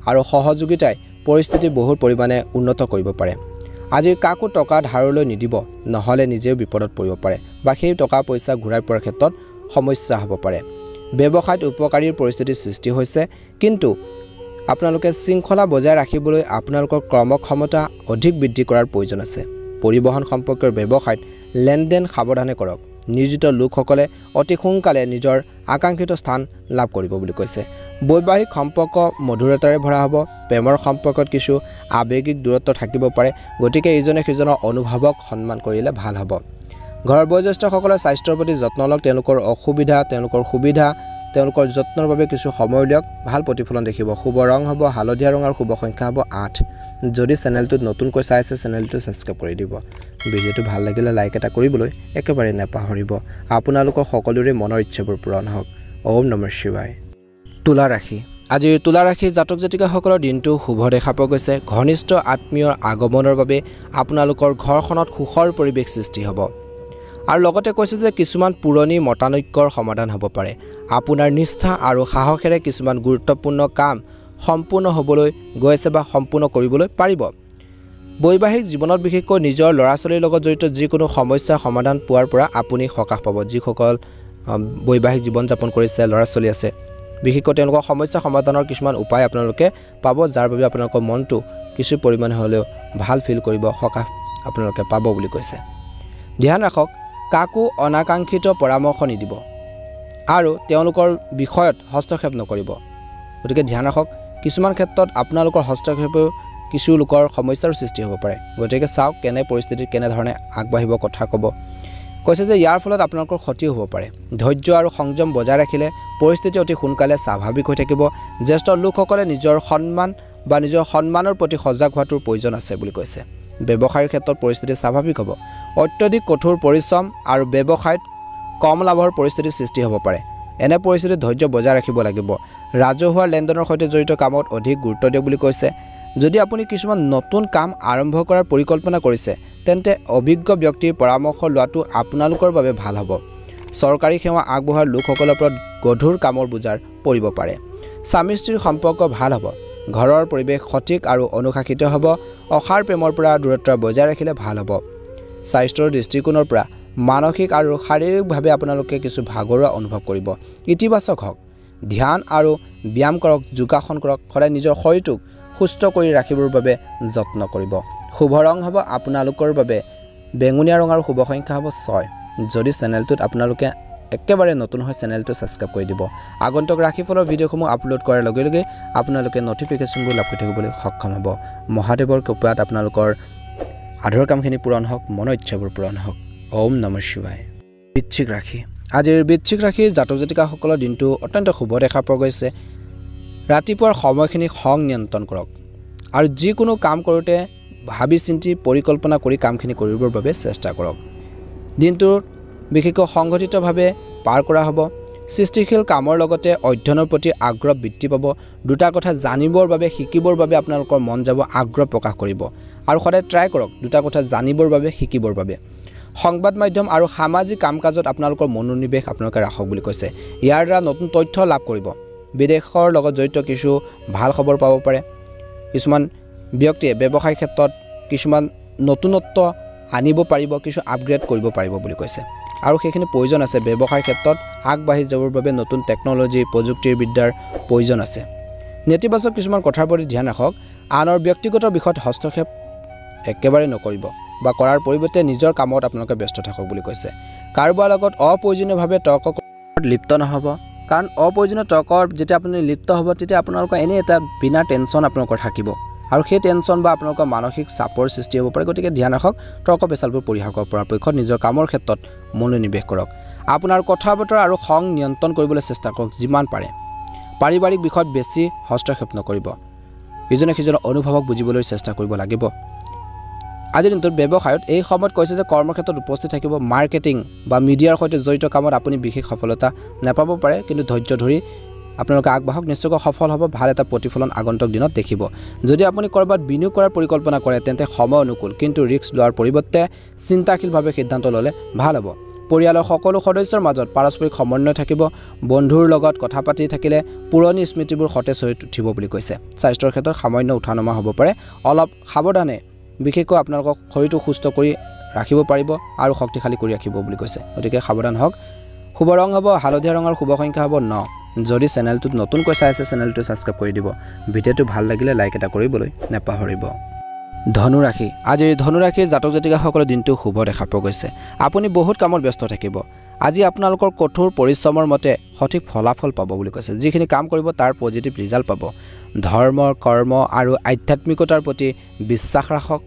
আৰু সহযোগিতাই পৰিস্থিতি বহুত পৰিমাণে উন্নত কৰিব পাৰে আজিৰ কাকো টকা ধাৰলৈ নিদিব নহলে নিজেও বিপদত পৰিব পাৰে বা সেই টকা পইচা ঘূৰাই পোৱাৰ ক্ষেত্ৰত সমস্যা হ'ব পাৰে ব্যৱসায়ত উপকাৰীৰ পৰিস্থিতিৰ সৃষ্টি হৈছে কিন্তু আপোনালোকে শৃংখলা বজাই ৰাখিবলৈ আপোনালোকৰ কৰ্মক্ষমতা অধিক বৃদ্ধি কৰাৰ প্ৰয়োজন আছে পৰিবহন সম্পৰ্কীয় ব্যৱসায়ত লেনদেন সাৱধানে কৰক নিয়োজিত লোকসকলে অতি সোনকালে নিজৰ আকাংক্ষিত স্থান লাভ কৰিব বুলি কৈছে বৈবাহিক সম্পৰ্ক মধুৰতাৰে ভৰা হ'ব প্ৰেমৰ সম্পৰ্কত কিছু আৱেগিক দূৰত্ব থাকিব পাৰে গতিকে ইজনে সিজনৰ অনুভৱক সন্মান কৰিলে ভাল হ'ব ঘৰৰ বয়োজ্যেষ্ঠসকলৰ স্বাস্থ্যৰ প্ৰতি যত্ন লওক তেওঁলোকৰ অসুবিধা তেওঁলোকৰ সুবিধা তেওঁলোকৰ যত্নৰ বাবে কিছু সময় দিয়ক ভাল প্ৰতিফলন দেখিব শুভ ৰং হ'ব হালধীয়া ৰং আৰু শুভ সংখ্যা হ'ব 8 যদি চেনেলটোত নতুনকৈ চাই আছে চেনেলটো সাবস্ক্ৰাইব কৰি দিব ভিডিঅ'টো ভাল লাগিলে লাইক এটা কৰিবলৈ একেবাৰে নাপাহৰিব আপোনালোকৰ সকলোৰে মনৰ ইচ্ছাবোৰ পূৰণ হওক ওম নমঃ শিৱায় তুলা ৰাশি আজিৰ তুলা ৰাশি জাতক জাতিকাসকলৰ দিনটো শুভ দেখা পোৱা গৈছে ঘনিষ্ঠ আত্মীয়ৰ আগমনৰ বাবে আপোনালোকৰ ঘৰখনত সুখৰ পৰিৱেশ সৃষ্টি হ'ব আৰু লগতে কৈছে যে কিছুমান পুৰণি মতানৈক্যৰ সমাধান হ'ব পাৰে আপোনাৰ নিষ্ঠা আৰু সাহসেৰে কিছুমান গুৰুত্বপূৰ্ণ কাম সম্পূৰ্ণ হ'বলৈ গৈছে বা সম্পূৰ্ণ কৰিবলৈ পাৰিব বৈবাহিক জীৱনত বিশেষকৈ নিজৰ ল'ৰা-ছোৱালীৰ লগত জড়িত যিকোনো সমস্যাৰ সমাধান পোৱাৰ পৰা আপুনি সকাহ পাব যিসকল বৈবাহিক জীৱন যাপন কৰিছে ল'ৰা-ছোৱালী আছে বিশেষকৈ তেওঁলোকৰ সমস্যা সমাধানৰ কিছুমান উপায় আপোনালোকে পাব যাৰ বাবে আপোনালোকৰ মনটো কিছু পৰিমাণে হ'লেও ভাল ফিল কৰিব সকাহ আপোনালোকে পাব বুলি কৈছে ধ্যান ৰাখক কাকো অনাকাংক্ষিত পৰামৰ্শ নিদিব আৰু তেওঁলোকৰ বিষয়ত হস্তক্ষেপ নকৰিব গতিকে ধ্যান ৰাখক কিছুমান ক্ষেত্ৰত আপোনালোকৰ হস্তক্ষেপেও কিছু লোকৰ সমস্যাৰ সৃষ্টি হ'ব পাৰে গতিকে চাওক কেনে পৰিস্থিতিত কেনে ধৰণে আগবাঢ়িব কথা ক'ব কৈছে যে ইয়াৰ ফলত আপোনালোকৰ ক্ষতি হ'ব পাৰে ধৈৰ্য আৰু সংযম বজাই ৰাখিলে পৰিস্থিতি অতি সোনকালে স্বাভাৱিক হৈ থাকিব জ্যেষ্ঠ লোকসকলে নিজৰ সন্মান বা নিজৰ সন্মানৰ প্ৰতি সজাগ হোৱাটোৰ প্ৰয়োজন আছে বুলি কৈছে ব্যৱসায়ৰ ক্ষেত্ৰত পৰিস্থিতি স্বাভাৱিক হ'ব অত্যধিক কঠোৰ পৰিশ্ৰম আৰু ব্যৱসায়ত কম লাভৰ পৰিস্থিতিৰ সৃষ্টি হ'ব পাৰে এনে পৰিস্থিতিত ধৈৰ্য বজাই ৰাখিব লাগিব ৰাজহুৱা লেনদেনৰ সৈতে জড়িত কামত অধিক গুৰুত্ব দিয়ক বুলি কৈছে যদি আপুনি কিছুমান নতুন কাম আৰম্ভ কৰাৰ পৰিকল্পনা কৰিছে তেন্তে অভিজ্ঞ ব্যক্তিৰ পৰামৰ্শ লোৱাটো আপোনালোকৰ বাবে ভাল হ'ব চৰকাৰী সেৱা আগবঢ়োৱাৰ লোকসকলৰ ওপৰত গধুৰ কামৰ বোজাৰ পৰিব পাৰে স্বামী স্ত্ৰীৰ সম্পৰ্ক ভাল হ'ব ঘৰৰ পৰিৱেশ সঠিক আৰু অনুশাসিত হ'ব অসাৰ প্ৰেমৰ পৰা দূৰত্ব বজাই ৰাখিলে ভাল হ'ব স্বাস্থ্যৰ দৃষ্টিকোণৰ পৰা মানসিক আৰু শাৰীৰিকভাৱে আপোনালোকে কিছু ভাগৰুৱা অনুভৱ কৰিব ইতিবাচক হওক ধ্যান আৰু ব্যায়াম কৰক যোগাসন কৰক সদায় নিজৰ শৰীৰটোক সুস্থ কৰি ৰাখিবৰ বাবে যত্ন কৰিব শুভ ৰং হ'ব আপোনালোকৰ বাবে বেঙুনীয়া ৰং আৰু শুভ সংখ্যা হ'ব 6 যদি চেনেলটোত আপোনালোকে একেবাৰে নতুন হয় চেনেলটো সাবস্ক্ৰাইব কৰি দিব আগন্তুক ৰাশিফলৰ ভিডিঅ'সমূহ আপলোড কৰাৰ লগে লগে আপোনালোকে নটিফিকেশ্যনবোৰ লাভ কৰি থাকিবলৈ সক্ষম হ'ব মহাদেৱৰ কৃপাত আপোনালোকৰ আধৰুৱা কামখিনি পূৰণ হওক মনৰ ইচ্ছাবোৰ পূৰণ হওক ওম নমঃ শিৱায় বৃশ্চিক ৰাশি আজিৰ বৃশ্চিক ৰাশিৰ জাতক জাতিকাসকলৰ দিনটো অত্যন্ত শুভ দেখা পোৱা গৈছে ৰাতিপুৱাৰ সময়খিনি খং নিয়ন্ত্ৰণ কৰক আৰু যিকোনো কাম কৰোঁতে ভাবি চিন্তি পৰিকল্পনা কৰি কামখিনি কৰিবৰ বাবে চেষ্টা কৰক দিনটোৰ বিশেষকৈ সংগঠিতভাৱে পাৰ কৰা হ'ব সৃষ্টিশীল কামৰ লগতে অধ্যয়নৰ প্ৰতি আগ্ৰহ বৃদ্ধি পাব দুটা কথা জানিবৰ বাবে শিকিবৰ বাবে আপোনালোকৰ মন যাব আগ্ৰহ প্ৰকাশ কৰিব আৰু সদায় ট্ৰাই কৰক দুটা কথা জানিবৰ বাবে শিকিবৰ বাবে সংবাদ মাধ্যম আৰু সামাজিক কাম-কাজত আপোনালোকৰ মনোনিৱেশ আপোনালোকে ৰাখক বুলি কৈছে ইয়াৰ দ্বাৰা নতুন তথ্য লাভ কৰিব বিদেশৰ লগত জড়িত কিছু ভাল খবৰ পাব পাৰে কিছুমান ব্যক্তিয়ে ব্যৱসায় ক্ষেত্ৰত কিছুমান নতুনত্ব আনিব পাৰিব কিছু আপগ্ৰেড কৰিব পাৰিব বুলি কৈছে আৰু সেইখিনি প্ৰয়োজন আছে ব্যৱসায় ক্ষেত্ৰত আগবাঢ়ি যাবৰ বাবে নতুন টেকনলজি প্ৰযুক্তিৰ বিদ্যাৰ প্ৰয়োজন আছে নেতিবাচক কিছুমান কথাৰ প্ৰতি ধ্যান ৰাখক আনৰ ব্যক্তিগত বিষয়ত হস্তক্ষেপ একেবাৰে নকৰিব বা কৰাৰ পৰিৱৰ্তে নিজৰ কামত আপোনালোকে ব্যস্ত থাকক বুলি কৈছে কাৰোবাৰ লগত অপ্ৰয়োজনীয়ভাৱে তৰ্ক লিপ্ত নহ'ব কাৰণ অপ্ৰয়োজনীয় তৰ্কৰ যেতিয়া আপুনি লিপ্ত হ'ব তেতিয়া আপোনালোকৰ এনে এটা বিনা টেনচন আপোনালোকৰ থাকিব আৰু সেই টেনচন বা আপোনালোকৰ মানসিক চাপৰ সৃষ্টি হ'ব পাৰে গতিকে ধ্যান ৰাখক তৰ্ক পেচালবোৰ পৰিহাৰ কৰাৰ পৰাপক্ষত নিজৰ কামৰ ক্ষেত্ৰত মনোনিৱেশ কৰক আপোনাৰ কথা বতৰা আৰু খং নিয়ন্ত্ৰণ কৰিবলৈ চেষ্টা কৰক যিমান পাৰে পাৰিবাৰিক বিষয়ত বেছি হস্তক্ষেপ নকৰিব ইজনে সিজনৰ অনুভৱক বুজিবলৈ চেষ্টা কৰিব লাগিব আজিৰ দিনটোত ব্যৱসায়ত এই সময়ত কৈছে যে কৰ্মক্ষেত্ৰত উপস্থিত থাকিব মাৰ্কেটিং বা মিডিয়াৰ সৈতে জড়িত কামত আপুনি বিশেষ সফলতা নাপাব পাৰে কিন্তু ধৈৰ্য ধৰি আপোনালোকে আগবাঢ়ক নিশ্চয়কৈ সফল হ'ব ভাল এটা প্ৰতিফলন আগন্তুক দিনত দেখিব যদি আপুনি কৰবাত বিনিয়োগ কৰাৰ পৰিকল্পনা কৰে তেন্তে সময় অনুকূল কিন্তু ৰিস্ক লোৱাৰ পৰিৱৰ্তে চিন্তাশীলভাৱে সিদ্ধান্ত ল'লে ভাল হ'ব পৰিয়ালৰ সকলো সদস্যৰ মাজত পাৰস্পৰিক সমন্বয় থাকিব বন্ধুৰ লগত কথা পাতি থাকিলে পুৰণি স্মৃতিবোৰ সতেজ হৈ উঠিব বুলি কৈছে স্বাস্থ্যৰ ক্ষেত্ৰত সামান্য উঠানমা হ'ব পাৰে অলপ সাৱধানে বিশেষকৈ আপোনালোকক শৰীৰটো সুস্থ কৰি ৰাখিব পাৰিব আৰু শক্তিশালী কৰি ৰাখিব বুলি কৈছে গতিকে সাৱধান হওক শুভ ৰং হ'ব হালধীয়া ৰঙৰ শুভ সংখ্যা হ'ব 9 যদি চেনেলটোত নতুনকৈ চাই আছে চেনেলটো সাবস্ক্ৰাইব কৰি দিব ভিডিঅ'টো ভাল লাগিলে লাইক এটা কৰিবলৈ নাপাহৰিব ধনুৰাশি আজি ধনুৰাশিৰ জাতক জাতিকাসকলৰ দিনটো শুভ দেখা পোৱা গৈছে আপুনি বহুত কামত ব্যস্ত থাকিব আজি আপোনালোকৰ কঠোৰ পৰিশ্ৰমৰ মতে সঠিক ফলাফল পাব বুলি কৈছে যিখিনি কাম কৰিব তাৰ পজিটিভ ৰিজাল্ট পাব ধৰ্ম কৰ্ম আৰু আধ্যাত্মিকতাৰ প্ৰতি বিশ্বাস ৰাখক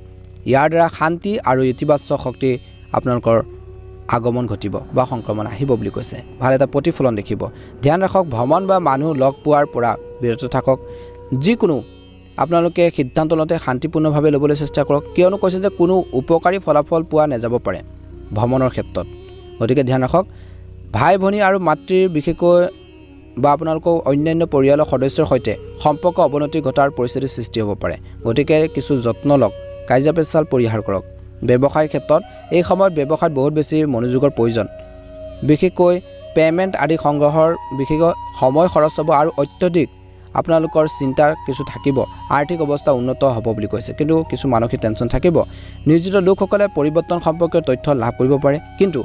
ইয়াৰ দ্বাৰা শান্তি আৰু ইতিবাচক শক্তি আপোনালোকৰ আগমন ঘটিব বা সংক্ৰমণ আহিব বুলি কৈছে ভাল এটা প্ৰতিফলন দেখিব ধ্যান ৰাখক ভ্ৰমণ বা মানুহ লগ পোৱাৰ পৰা বিৰত থাকক যিকোনো আপোনালোকে সিদ্ধান্ত লওঁতে শান্তিপূৰ্ণভাৱে ল'বলৈ চেষ্টা কৰক কিয়নো কৈছে যে কোনো উপকাৰী ফলাফল পোৱা নাযাব পাৰে ভ্ৰমণৰ ক্ষেত্ৰত গতিকে ধ্যান ৰাখক ভাই ভনী আৰু মাতৃৰ বিশেষকৈ বা আপোনালোকৰ অন্যান্য পৰিয়ালৰ সদস্যৰ সৈতে সম্পৰ্ক অৱনতি ঘটাৰ পৰিস্থিতিৰ সৃষ্টি হ'ব পাৰে গতিকে কিছু যত্ন লওক কাজিয়া পেচাল পৰিহাৰ কৰক ব্যৱসায়ৰ ক্ষেত্ৰত এই সময়ত ব্যৱসায়ত বহুত বেছি মনোযোগৰ প্ৰয়োজন বিশেষকৈ পেমেণ্ট আদি সংগ্ৰহৰ বিশেষকৈ সময় খৰচ হ'ব আৰু অত্যধিক আপোনালোকৰ চিন্তাৰ কিছু থাকিব আৰ্থিক অৱস্থা উন্নত হ'ব বুলি কৈছে কিন্তু কিছু মানসিক টেনচন থাকিব নিয়োজিত লোকসকলে পৰিৱৰ্তন সম্পৰ্কীয় তথ্য লাভ কৰিব পাৰে কিন্তু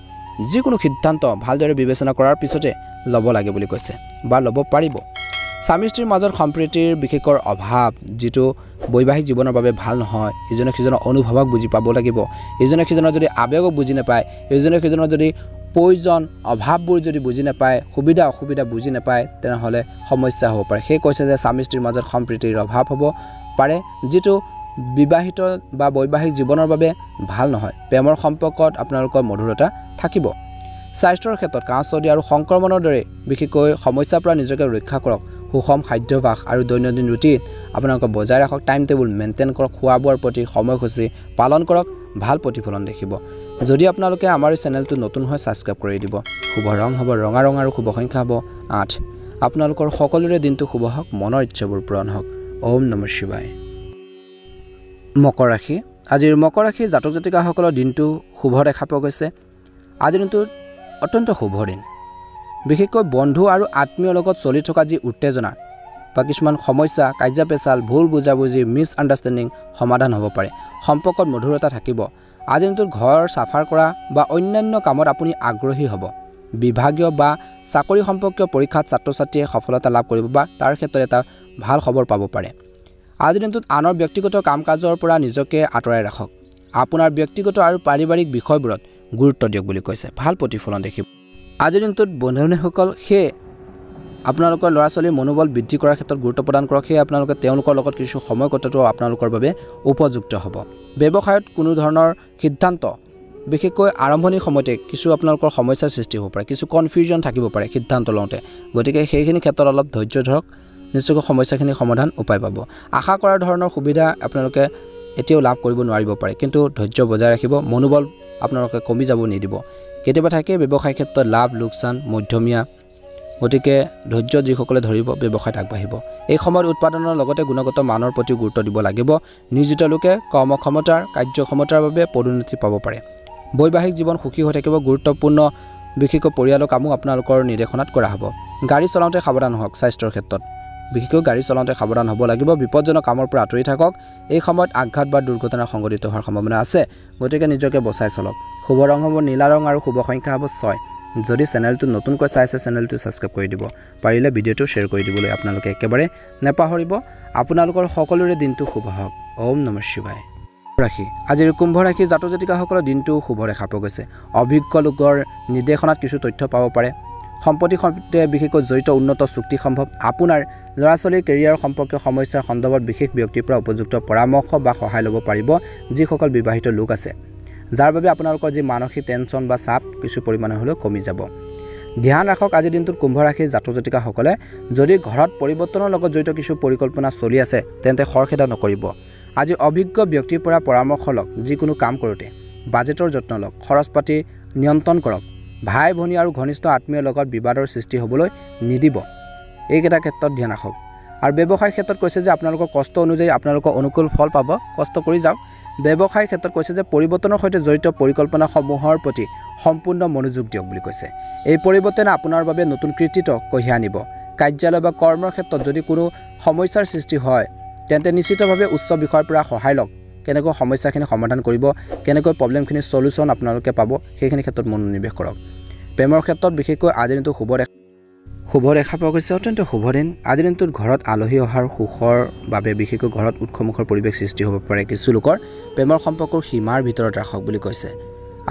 যিকোনো সিদ্ধান্ত ভালদৰে বিবেচনা কৰাৰ পিছতে ল'ব লাগে বুলি কৈছে বা ল'ব পাৰিব স্বামী স্ত্ৰীৰ মাজত সম্প্ৰীতিৰ বিশেষৰ অভাৱ যিটো বৈবাহিক জীৱনৰ বাবে ভাল নহয় ইজনে সিজনৰ অনুভৱক বুজি পাব লাগিব ইজনে সিজনৰ যদি আবেগক বুজি নাপায় ইজনে সিজনৰ যদি প্ৰয়োজন অভাৱবোৰ যদি বুজি নাপায় সুবিধা অসুবিধা বুজি নাপায় তেনেহ'লে সমস্যা হ'ব পাৰে সেই কৈছে যে স্বামী স্ত্ৰীৰ মাজত সম্প্ৰীতিৰ অভাৱ হ'ব পাৰে যিটো বিবাহিত বা বৈবাহিক জীৱনৰ বাবে ভাল নহয় প্ৰেমৰ সম্পৰ্কত আপোনালোকৰ মধুৰতা থাকিব স্বাস্থ্যৰ ক্ষেত্ৰত কাহ চৰ্দি আৰু সংক্ৰমণৰ দৰে বিশেষকৈ সমস্যাৰ পৰা নিজকে ৰক্ষা কৰক সুষম খাদ্যাভ্যাস আৰু দৈনন্দিন ৰুটিন আপোনালোকে বজাই ৰাখক টাইম টেবুল মেইনটেইন কৰক খোৱা বোৱাৰ প্ৰতি সময়সূচী পালন কৰক ভাল প্ৰতিফলন দেখিব যদি আপোনালোকে আমাৰ চেনেলটো নতুন হয় সাবস্ক্ৰাইব কৰি দিব শুভ ৰং হ'ব ৰঙা ৰং আৰু শুভ সংখ্যা হ'ব 8 আপোনালোকৰ সকলোৰে দিনটো শুভ হওক মনৰ ইচ্ছাবোৰ পূৰণ হওক ওম নমঃ শিৱায় মকৰ ৰাশি আজিৰ মকৰ ৰাশি জাতক জাতিকাসকলৰ দিনটো শুভ দেখা পোৱা গৈছে আজিৰ দিনটো অত্যন্ত শুভ দিন বিশেষকৈ বন্ধু আৰু আত্মীয়ৰ লগত চলি থকা যি উত্তেজনা বা কিছুমান সমস্যা কাজিয়া পেচাল ভুল বুজাবুজি মিছ আণ্ডাৰষ্টেণ্ডিং সমাধান হ'ব পাৰে সম্পৰ্কত মধুৰতা থাকিব আজিৰ দিনটোত ঘৰ চাফাৰ কৰা বা অন্যান্য কামত আপুনি আগ্ৰহী হ'ব বিভাগীয় বা চাকৰি সম্পৰ্কীয় পৰীক্ষাত ছাত্ৰ ছাত্ৰীয়ে সফলতা লাভ কৰিব বা তাৰ ক্ষেত্ৰত এটা ভাল খবৰ পাব পাৰে আজিৰ দিনটোত আনৰ ব্যক্তিগত কাম কাজৰ পৰা নিজকে আঁতৰাই ৰাখক আপোনাৰ ব্যক্তিগত আৰু পাৰিবাৰিক বিষয়বোৰত গুৰুত্ব দিয়ক বুলি কৈছে ভাল প্ৰতিফলন দেখিব আজিৰ দিনটোত বন্ধুসকল সেই আপোনালোকৰ ল'ৰা ছোৱালীৰ মনোবল বৃদ্ধি কৰাৰ ক্ষেত্ৰত গুৰুত্ব প্ৰদান কৰক সেই আপোনালোকে তেওঁলোকৰ লগত কিছু সময় কটোৱাটো আপোনালোকৰ বাবে উপযুক্ত হ'ব ব্যৱসায়ত কোনো ধৰণৰ সিদ্ধান্ত বিশেষকৈ আৰম্ভণিৰ সময়তে কিছু আপোনালোকৰ সমস্যাৰ সৃষ্টি হ'ব পাৰে কিছু কনফিউজন থাকিব পাৰে সিদ্ধান্ত লওঁতে গতিকে সেইখিনি ক্ষেত্ৰত অলপ ধৈৰ্য ধৰক নিশ্চয়কৈ সমস্যাখিনি সমাধান উপায় পাব আশা কৰাৰ ধৰণৰ সুবিধা আপোনালোকে এতিয়াও লাভ কৰিব নোৱাৰিব পাৰে কিন্তু ধৈৰ্য বজাই ৰাখিব মনোবল আপোনালোকে কমি যাব নিদিব কেতিয়াবা থাকে ব্যৱসায় ক্ষেত্ৰত লাভ লোকচান মধ্যমীয়া গতিকে ধৈৰ্য যিসকলে ধৰিব ব্যৱসায়ত আগবাঢ়িব এই সময়ত উৎপাদনৰ লগতে গুণগত মানৰ প্ৰতি গুৰুত্ব দিব লাগিব নিয়োজিত লোকে কৰ্মক্ষমতাৰ কাৰ্যক্ষমতাৰ বাবে পদোন্নতি পাব পাৰে বৈবাহিক জীৱন সুখী হৈ থাকিব গুৰুত্বপূৰ্ণ বিশেষকৈ পৰিয়ালৰ কামো আপোনালোকৰ নিৰ্দেশনাত কৰা হ'ব গাড়ী চলাওঁতে সাৱধান হওক স্বাস্থ্যৰ ক্ষেত্ৰত বিশেষকৈ গাড়ী চলাওঁতে সাৱধান হ'ব লাগিব বিপদজনক কামৰ পৰা আঁতৰি থাকক এই সময়ত আঘাত বা দুৰ্ঘটনা সংঘটিত হোৱাৰ সম্ভাৱনা আছে গতিকে নিজকে বচাই চলক শুভ ৰং হ'ব নীলা ৰং আৰু শুভ সংখ্যা হ'ব 6 যদি চেনেলটো নতুনকৈ চাইছে চেনেলটো সাবস্ক্ৰাইব কৰি দিব পাৰিলে ভিডিঅ'টো শ্বেয়াৰ কৰি দিবলৈ আপোনালোকে একেবাৰে নাপাহৰিব আপোনালোকৰ সকলোৰে দিনটো শুভ হওক ওম নমঃ শিৱায় ৰাশি আজিৰ কুম্ভ ৰাশি জাতক জাতিকাসকলৰ দিনটো শুভ দেখা পোৱা গৈছে অভিজ্ঞ লোকৰ নিৰ্দেশনাত কিছু তথ্য পাব পাৰে সম্পত্তি সৈতে বিশেষকৈ জড়িত উন্নত চুক্তি সম্ভৱ আপোনাৰ ল'ৰা ছোৱালীৰ কেৰিয়াৰ সম্পৰ্কীয় সমস্যাৰ সন্দৰ্ভত বিশেষ ব্যক্তিৰ পৰা উপযুক্ত পৰামৰ্শ বা সহায় ল'ব পাৰিব যিসকল বিবাহিত লোক আছে যাৰ বাবে আপোনালোকৰ যি মানসিক টেনচন বা চাপ কিছু পৰিমাণে হ'লেও কমি যাব ধ্যান ৰাখক আজিৰ দিনটোত কুম্ভ ৰাশিৰ জাতক জাতিকাসকলে যদি ঘৰত পৰিৱৰ্তনৰ লগত জড়িত কিছু পৰিকল্পনা চলি আছে তেন্তে খৰখেদা নকৰিব আজি অভিজ্ঞ ব্যক্তিৰ পৰা পৰামৰ্শ লওক যিকোনো কাম কৰোঁতে বাজেটৰ যত্ন লওক খৰচ পাতি নিয়ন্ত্ৰণ কৰক ভাই ভনী আৰু ঘনিষ্ঠ আত্মীয়ৰ লগত বিবাদৰ সৃষ্টি হ'বলৈ নিদিব এইকেইটা ক্ষেত্ৰত ধ্যান ৰাখক আৰু ব্যৱসায়ৰ ক্ষেত্ৰত কৈছে যে আপোনালোকৰ কষ্ট অনুযায়ী আপোনালোকৰ অনুকূল ফল পাব কষ্ট কৰি যাওক ব্যৱসায়ৰ ক্ষেত্ৰত কৈছে যে পৰিৱৰ্তনৰ সৈতে জড়িত পৰিকল্পনাসমূহৰ প্ৰতি সম্পূৰ্ণ মনোযোগ দিয়ক বুলি কৈছে এই পৰিৱৰ্তনে আপোনাৰ বাবে নতুন কৃতিত্ব কঢ়িয়াই আনিব কাৰ্যালয় বা কৰ্মৰ ক্ষেত্ৰত যদি কোনো সমস্যাৰ সৃষ্টি হয় তেন্তে নিশ্চিতভাৱে উচ্চ বিষয়ৰ পৰা সহায় লওক কেনেকৈ সমস্যাখিনি সমাধান কৰিব কেনেকৈ প্ৰব্লেমখিনি সলিউশ্যন আপোনালোকে পাব সেইখিনি ক্ষেত্ৰত মনোনিৱেশ কৰক প্ৰেমৰ ক্ষেত্ৰত বিশেষকৈ আজিৰ দিনটো শুভ দেখা পোৱা গৈছে অত্যন্ত শুভ দিন আজিৰ দিনটোত ঘৰত আলহী অহাৰ সুখৰ বাবে বিশেষকৈ ঘৰত উৎসমুখৰ পৰিৱেশ সৃষ্টি হ'ব পাৰে কিছু লোকৰ প্ৰেমৰ সম্পৰ্কৰ সীমাৰ ভিতৰত ৰাখক বুলি কৈছে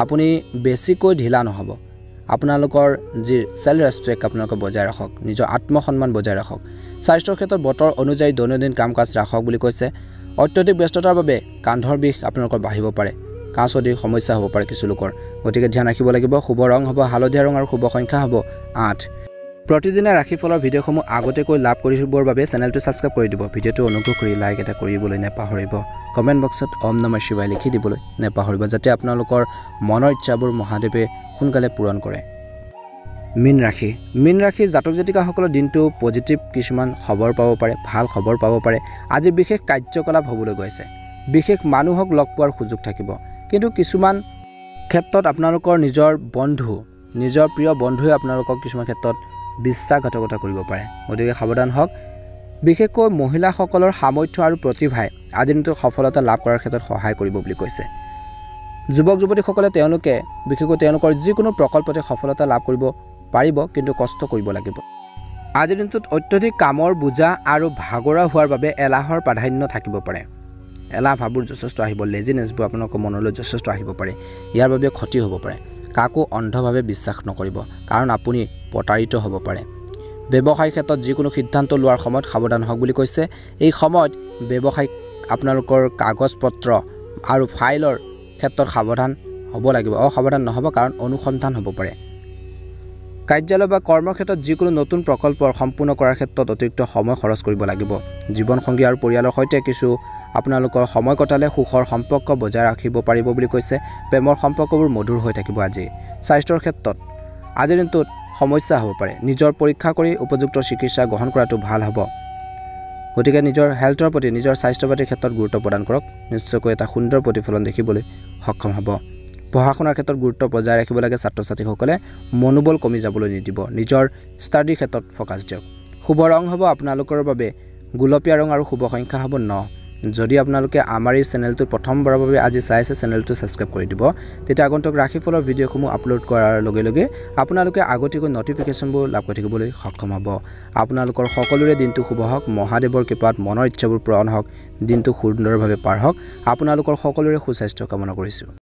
আপুনি বেছিকৈ ঢিলা নহ'ব আপোনালোকৰ যি সেল্ফ ৰেসপেক্ট আপোনালোকে বজাই ৰাখক নিজৰ আত্মসন্মান বজাই ৰাখক স্বাস্থ্যৰ ক্ষেত্ৰত বতৰ অনুযায়ী দৈনন্দিন কাম কাজ ৰাখক বুলি কৈছে অত্যধিক ব্যস্ততাৰ বাবে কান্ধৰ বিষ আপোনালোকৰ বাঢ়িব পাৰে কাঁচদিৰ সমস্যা হ'ব পাৰে কিছু লোকৰ গতিকে ধ্যান ৰাখিব লাগিব শুভ ৰং হ'ব হালধীয়া ৰং আৰু শুভ সংখ্যা হ'ব 8 প্ৰতিদিনে ৰাশিফলৰ ভিডিঅ'সমূহ আগতেকৈ লাভ কৰিবৰ বাবে চেনেলটো সাবস্ক্ৰাইব কৰি দিব ভিডিঅ'টো অনুগ্ৰহ কৰি লাইক এটা কৰিবলৈ নেপাহৰিব কমেন্ট বক্সত ওম নমঃ শিৱায় লিখি দিবলৈ নেপাহৰিব যাতে আপোনালোকৰ মনৰ ইচ্ছাবোৰ মহাদেৱে সোনকালে পূৰণ কৰে মীন ৰাশি জাতক জাতিকাসকলৰ দিনটো পজিটিভ কিছুমান খবৰ পাব পাৰে ভাল খবৰ পাব পাৰে আজি বিশেষ কাৰ্যকলাপ হ'বলৈ গৈছে বিশেষ মানুহক লগ পোৱাৰ সুযোগ থাকিব কিন্তু কিছুমান ক্ষেত্ৰত আপোনালোকৰ নিজৰ প্ৰিয় বন্ধুৱে আপোনালোকক কিছুমান ক্ষেত্ৰত বিশ্বাসঘাতকতা কৰিব পাৰে গতিকে সাৱধান হওক বিশেষকৈ মহিলাসকলৰ সামৰ্থ্য আৰু প্ৰতিভাই আজিৰ দিনটোত সফলতা লাভ কৰাৰ ক্ষেত্ৰত সহায় কৰিব বুলি কৈছে যুৱক যুৱতীসকলে বিশেষকৈ তেওঁলোকৰ যিকোনো প্ৰকল্পতে সফলতা লাভ কৰিব পাৰিব কিন্তু কষ্ট কৰিব লাগিব আজিৰ দিনটোত অত্যধিক কামৰ বোজা আৰু ভাগৰা হোৱাৰ বাবে এলাহৰ প্ৰাধান্য থাকিব পাৰে এলাহ ভাবোৰ যথেষ্ট আহিব লেজিনেছবোৰ আপোনালোকৰ মনলৈ যথেষ্ট আহিব পাৰে ইয়াৰ বাবে ক্ষতি হ'ব পাৰে কাকো অন্ধভাৱে বিশ্বাস নকৰিব কাৰণ আপুনি প্ৰতাৰিত হ'ব পাৰে ব্যৱসায়িক ক্ষেত্ৰত যিকোনো সিদ্ধান্ত লোৱাৰ সময়ত সাৱধান হওক বুলি কৈছে এই সময়ত ব্যৱসায়িক আপোনালোকৰ কাগজ পত্ৰ আৰু ফাইলৰ ক্ষেত্ৰত সাৱধান হ'ব লাগিব অসাৱধান নহ'ব কাৰণ অনুসন্ধান হ'ব পাৰে কাৰ্যালয় বা কৰ্মৰ ক্ষেত্ৰত যিকোনো নতুন প্ৰকল্প সম্পূৰ্ণ কৰাৰ ক্ষেত্ৰত অতিৰিক্ত সময় খৰচ কৰিব লাগিব জীৱনসংগী আৰু পৰিয়ালৰ সৈতে কিছু আপোনালোকৰ সময় কটালে সুখৰ সম্পৰ্ক বজাই ৰাখিব পাৰিব বুলি কৈছে প্ৰেমৰ সম্পৰ্কবোৰ মধুৰ হৈ থাকিব আজি স্বাস্থ্যৰ ক্ষেত্ৰত আজিৰ দিনটোত সমস্যা হ'ব পাৰে নিজৰ পৰীক্ষা কৰি উপযুক্ত চিকিৎসা গ্ৰহণ কৰাটো ভাল হ'ব গতিকে নিজৰ হেল্থৰ প্ৰতি নিজৰ স্বাস্থ্য পাতিৰ ক্ষেত্ৰত গুৰুত্ব প্ৰদান কৰক নিশ্চয়কৈ এটা সুন্দৰ প্ৰতিফলন দেখিবলৈ সক্ষম হ'ব পঢ়া শুনাৰ ক্ষেত্ৰত গুৰুত্ব বজাই ৰাখিব লাগে ছাত্ৰ ছাত্ৰীসকলে মনোবল কমি যাবলৈ নিদিব নিজৰ ষ্টাডি ক্ষেত্ৰত ফকাছ দিয়ক শুভ ৰং হ'ব আপোনালোকৰ বাবে গুলপীয়া ৰং আৰু শুভ সংখ্যা হ'ব 9 যদি আপোনালোকে আমাৰ এই চেনেলটো প্ৰথমবাৰৰ বাবে আজি চাইছে চেনেলটো সাবস্ক্ৰাইব কৰি দিব তেতিয়া আগন্তুক ৰাশিফলৰ ভিডিঅ'সমূহ আপলোড কৰাৰ লগে লগে আপোনালোকে আগতীয়াকৈ নটিফিকেশ্যনবোৰ লাভ কৰি থাকিবলৈ সক্ষম হ'ব আপোনালোকৰ সকলোৰে দিনটো শুভ হওক মহাদেৱৰ কৃপাত মনৰ ইচ্ছাবোৰ পূৰণ হওক দিনটো সুন্দৰভাৱে পাৰ হওক আপোনালোকৰ সকলোৰে সুস্বাস্থ্য কামনা কৰিছোঁ